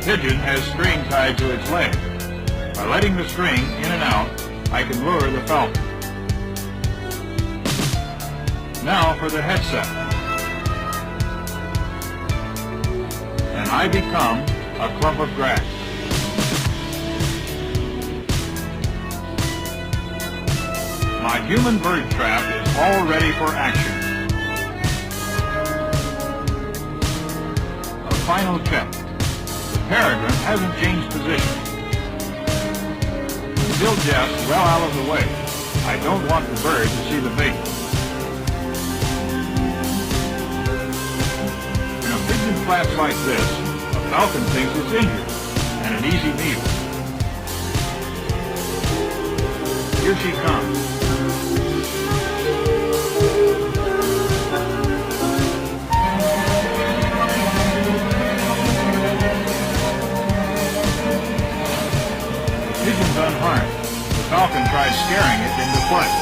pigeon has string tied to its leg. By letting the string in and out, I can lure the falcon. Now for the headset. And I become a clump of grass. My human bird trap is all ready for action. A final check. The peregrine hasn't changed position. Still just well out of the way. I don't want the bird to see the bait. In a pigeon flats like this, a falcon thinks it's injured and an easy meal. Here she comes. Unharmed. The falcon tries scaring it into flight.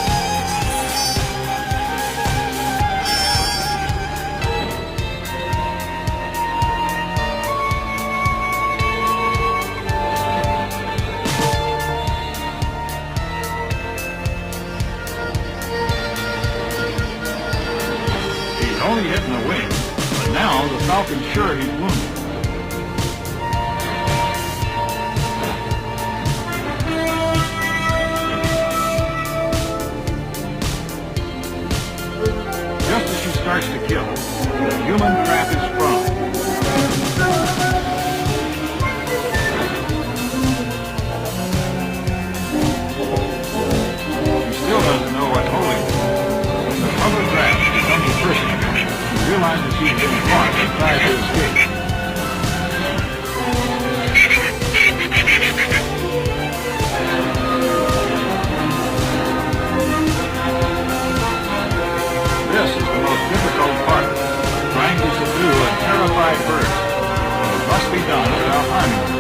He's only hitting the wing, but now the falcon's sure he's wounded. Starts to kill. The human trap is sprung. He still doesn't know what's holding him. When the cover trap becomes a person, he realizes he's been caught and tries to escape. This is the most difficult part, trying to subdue a terrified bird. It must be done without harming them.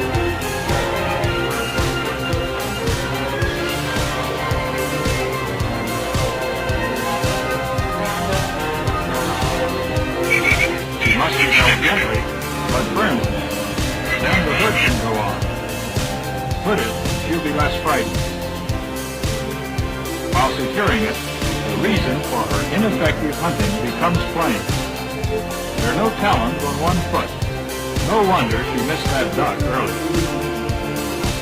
She must be held gently, but firmly. Then the hood can go on. Hooded, she'll be less frightened. While securing it, the reason for her ineffective hunting becomes plain. There are no talons on one foot. No wonder she missed that duck earlier.